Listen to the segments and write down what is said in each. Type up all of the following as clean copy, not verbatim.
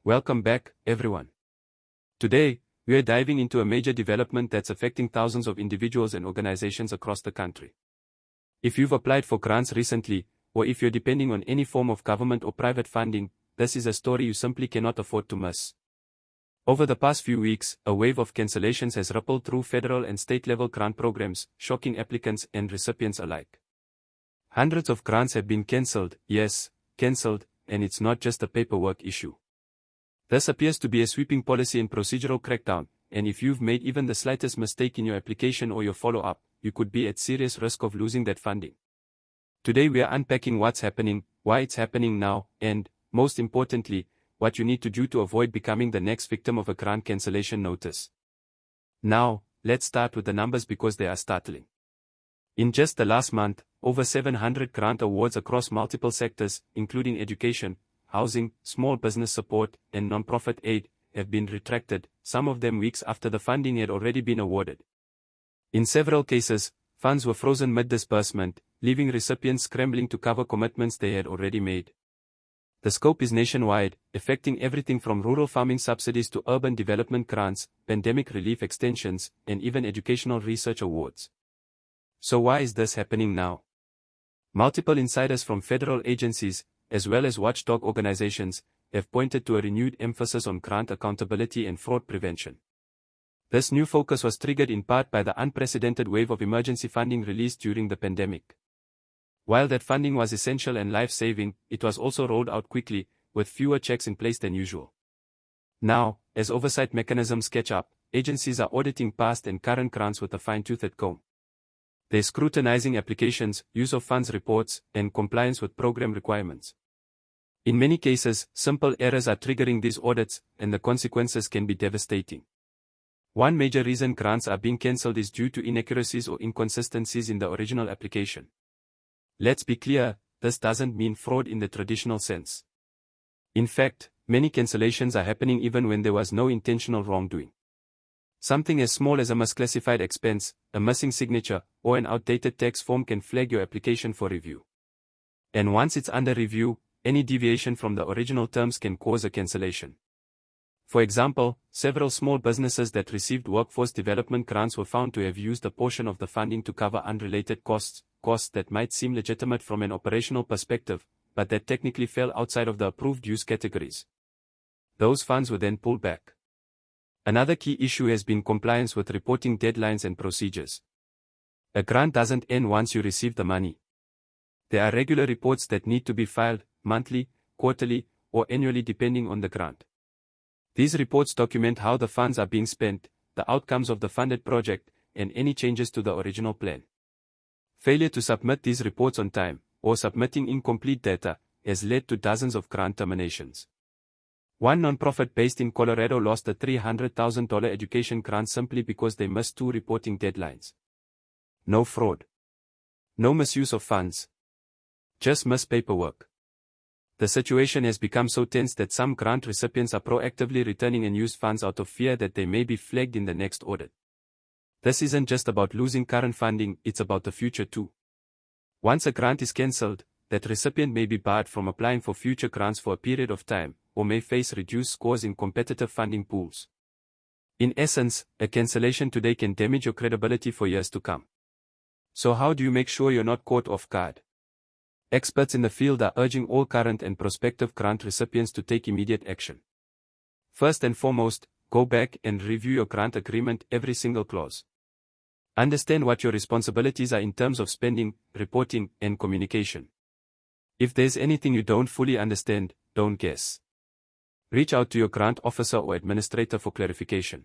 Welcome back, everyone. Today, we are diving into a major development that's affecting thousands of individuals and organizations across the country. If you've applied for grants recently, or if you're depending on any form of government or private funding, this is a story you simply cannot afford to miss. Over the past few weeks, a wave of cancellations has rippled through federal and state-level grant programs, shocking applicants and recipients alike. Hundreds of grants have been cancelled, yes, cancelled, and it's not just a paperwork issue. This appears to be a sweeping policy and procedural crackdown, and if you've made even the slightest mistake in your application or your follow-up, you could be at serious risk of losing that funding. Today we are unpacking what's happening, why it's happening now, and, most importantly, what you need to do to avoid becoming the next victim of a grant cancellation notice. Now, let's start with the numbers because they are startling. In just the last month, over 700 grant awards across multiple sectors, including education, housing, small business support, and non-profit aid, have been retracted, some of them weeks after the funding had already been awarded. In several cases, funds were frozen mid-disbursement, leaving recipients scrambling to cover commitments they had already made. The scope is nationwide, affecting everything from rural farming subsidies to urban development grants, pandemic relief extensions, and even educational research awards. So why is this happening now? Multiple insiders from federal agencies, as well as watchdog organizations, have pointed to a renewed emphasis on grant accountability and fraud prevention. This new focus was triggered in part by the unprecedented wave of emergency funding released during the pandemic. While that funding was essential and life-saving, it was also rolled out quickly, with fewer checks in place than usual. Now, as oversight mechanisms catch up, agencies are auditing past and current grants with a fine-toothed comb. They're scrutinizing applications, use of funds reports, and compliance with program requirements. In many cases, simple errors are triggering these audits, and the consequences can be devastating. One major reason grants are being cancelled is due to inaccuracies or inconsistencies in the original application. Let's be clear, this doesn't mean fraud in the traditional sense. In fact, many cancellations are happening even when there was no intentional wrongdoing. Something as small as a misclassified expense, a missing signature, or an outdated tax form can flag your application for review. And once it's under review, any deviation from the original terms can cause a cancellation. For example, several small businesses that received workforce development grants were found to have used a portion of the funding to cover unrelated costs that might seem legitimate from an operational perspective, but that technically fell outside of the approved use categories. Those funds were then pulled back. Another key issue has been compliance with reporting deadlines and procedures. A grant doesn't end once you receive the money. There are regular reports that need to be filed, monthly, quarterly, or annually depending on the grant. These reports document how the funds are being spent, the outcomes of the funded project, and any changes to the original plan. Failure to submit these reports on time, or submitting incomplete data, has led to dozens of grant terminations. One nonprofit based in Colorado lost a $300,000 education grant simply because they missed 2 reporting deadlines. No fraud. No misuse of funds. Just missed paperwork. The situation has become so tense that some grant recipients are proactively returning unused funds out of fear that they may be flagged in the next audit. This isn't just about losing current funding, it's about the future too. Once a grant is cancelled, that recipient may be barred from applying for future grants for a period of time, or may face reduced scores in competitive funding pools. In essence, a cancellation today can damage your credibility for years to come. So how do you make sure you're not caught off guard? Experts in the field are urging all current and prospective grant recipients to take immediate action. First and foremost, go back and review your grant agreement, every single clause. Understand what your responsibilities are in terms of spending, reporting, and communication. If there's anything you don't fully understand, don't guess. Reach out to your grant officer or administrator for clarification.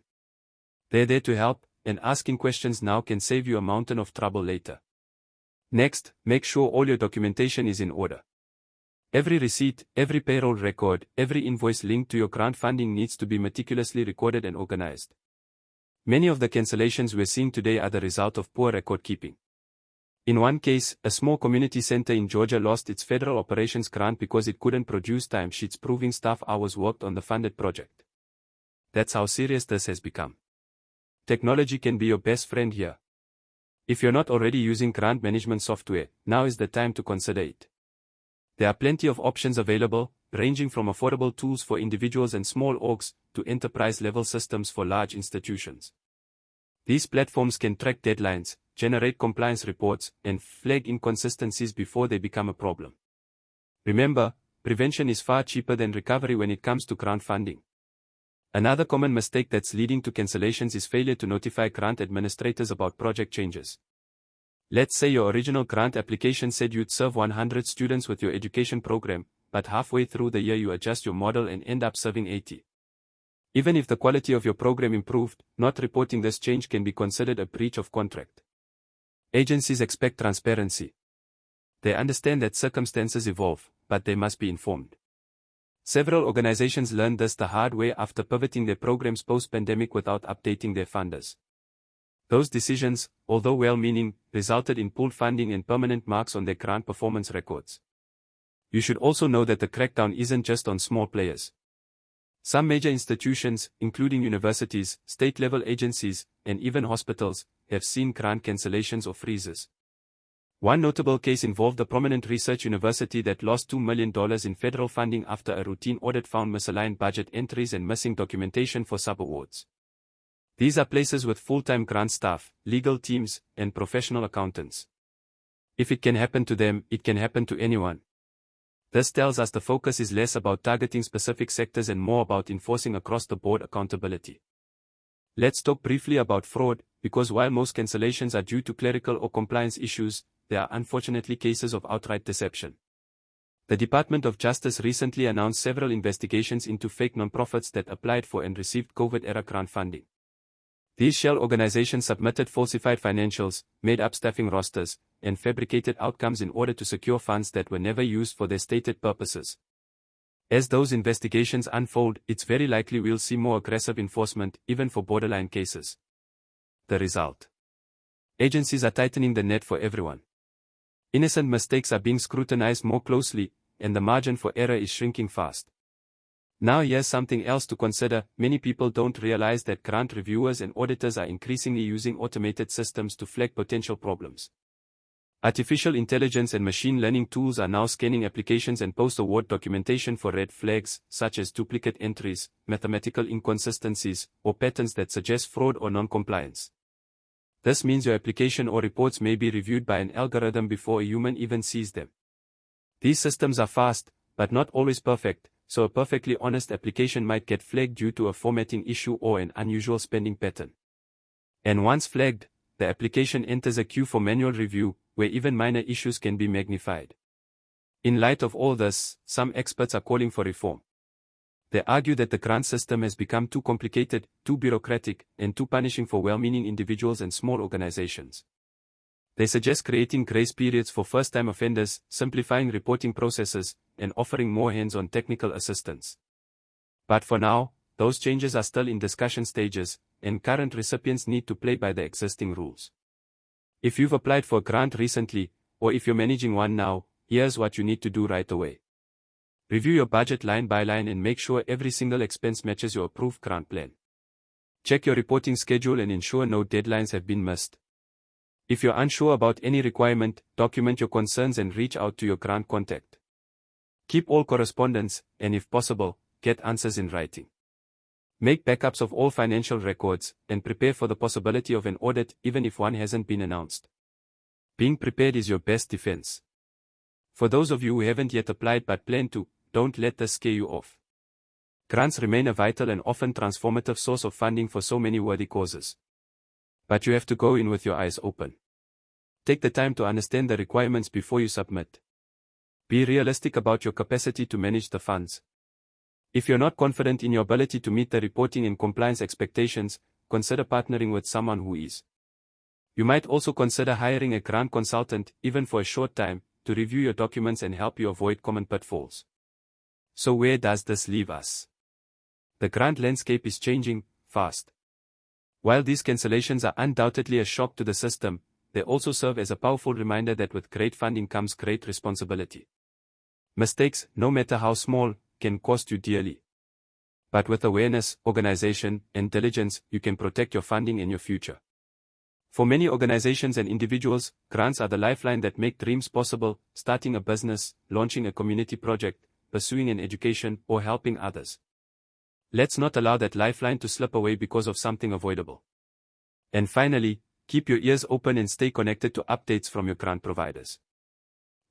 They're there to help, and asking questions now can save you a mountain of trouble later. Next, make sure all your documentation is in order. Every receipt, every payroll record, every invoice linked to your grant funding needs to be meticulously recorded and organized. Many of the cancellations we're seeing today are the result of poor record keeping. In one case, a small community center in Georgia lost its federal operations grant because it couldn't produce timesheets proving staff hours worked on the funded project. That's how serious this has become. Technology can be your best friend here. If you're not already using grant management software, now is the time to consider it. There are plenty of options available, ranging from affordable tools for individuals and small orgs to enterprise-level systems for large institutions. These platforms can track deadlines, generate compliance reports, and flag inconsistencies before they become a problem. Remember, prevention is far cheaper than recovery when it comes to grant funding. Another common mistake that's leading to cancellations is failure to notify grant administrators about project changes. Let's say your original grant application said you'd serve 100 students with your education program, but halfway through the year you adjust your model and end up serving 80. Even if the quality of your program improved, not reporting this change can be considered a breach of contract. Agencies expect transparency. They understand that circumstances evolve, but they must be informed. Several organizations learned this the hard way after pivoting their programs post-pandemic without updating their funders. Those decisions, although well-meaning, resulted in pooled funding and permanent marks on their grant performance records. You should also know that the crackdown isn't just on small players. Some major institutions, including universities, state-level agencies, and even hospitals, have seen grant cancellations or freezes. One notable case involved a prominent research university that lost $2 million in federal funding after a routine audit found misaligned budget entries and missing documentation for sub-awards. These are places with full-time grant staff, legal teams, and professional accountants. If it can happen to them, it can happen to anyone. This tells us the focus is less about targeting specific sectors and more about enforcing across-the-board accountability. Let's talk briefly about fraud, because while most cancellations are due to clerical or compliance issues, there are unfortunately cases of outright deception. The Department of Justice recently announced several investigations into fake nonprofits that applied for and received COVID-era grant funding. These shell organizations submitted falsified financials, made up staffing rosters, and fabricated outcomes in order to secure funds that were never used for their stated purposes. As those investigations unfold, it's very likely we'll see more aggressive enforcement, even for borderline cases. The result: agencies are tightening the net for everyone. Innocent mistakes are being scrutinized more closely, and the margin for error is shrinking fast. Now here's something else to consider: many people don't realize that grant reviewers and auditors are increasingly using automated systems to flag potential problems. Artificial intelligence and machine learning tools are now scanning applications and post-award documentation for red flags, such as duplicate entries, mathematical inconsistencies, or patterns that suggest fraud or non-compliance. This means your application or reports may be reviewed by an algorithm before a human even sees them. These systems are fast, but not always perfect, so a perfectly honest application might get flagged due to a formatting issue or an unusual spending pattern. And once flagged, the application enters a queue for manual review, where even minor issues can be magnified. In light of all this, some experts are calling for reform. They argue that the grant system has become too complicated, too bureaucratic, and too punishing for well-meaning individuals and small organizations. They suggest creating grace periods for first-time offenders, simplifying reporting processes, and offering more hands-on technical assistance. But for now, those changes are still in discussion stages, and current recipients need to play by the existing rules. If you've applied for a grant recently, or if you're managing one now, here's what you need to do right away. Review your budget line by line and make sure every single expense matches your approved grant plan. Check your reporting schedule and ensure no deadlines have been missed. If you're unsure about any requirement, document your concerns and reach out to your grant contact. Keep all correspondence, and if possible, get answers in writing. Make backups of all financial records, and prepare for the possibility of an audit even if one hasn't been announced. Being prepared is your best defense. For those of you who haven't yet applied but plan to, don't let this scare you off. Grants remain a vital and often transformative source of funding for so many worthy causes. But you have to go in with your eyes open. Take the time to understand the requirements before you submit. Be realistic about your capacity to manage the funds. If you're not confident in your ability to meet the reporting and compliance expectations, consider partnering with someone who is. You might also consider hiring a grant consultant, even for a short time, to review your documents and help you avoid common pitfalls. So where does this leave us? The grant landscape is changing fast. While these cancellations are undoubtedly a shock to the system, they also serve as a powerful reminder that with great funding comes great responsibility. Mistakes, no matter how small, can cost you dearly. But with awareness, organization, and diligence, you can protect your funding and your future. For many organizations and individuals, grants are the lifeline that make dreams possible: starting a business, launching a community project, pursuing an education, or helping others. Let's not allow that lifeline to slip away because of something avoidable. And finally, keep your ears open and stay connected to updates from your grant providers.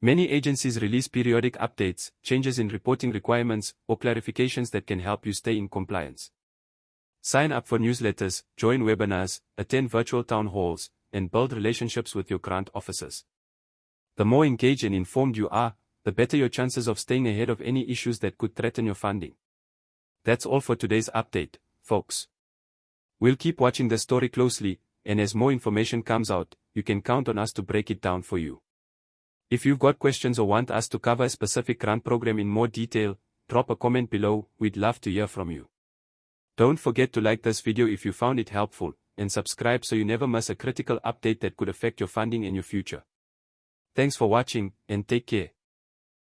Many agencies release periodic updates, changes in reporting requirements, or clarifications that can help you stay in compliance. Sign up for newsletters, join webinars, attend virtual town halls, and build relationships with your grant officers. The more engaged and informed you are, the better your chances of staying ahead of any issues that could threaten your funding. That's all for today's update, folks. We'll keep watching the story closely, and as more information comes out, you can count on us to break it down for you. If you've got questions or want us to cover a specific grant program in more detail, drop a comment below. We'd love to hear from you. Don't forget to like this video if you found it helpful, and subscribe so you never miss a critical update that could affect your funding and your future. Thanks for watching, and take care.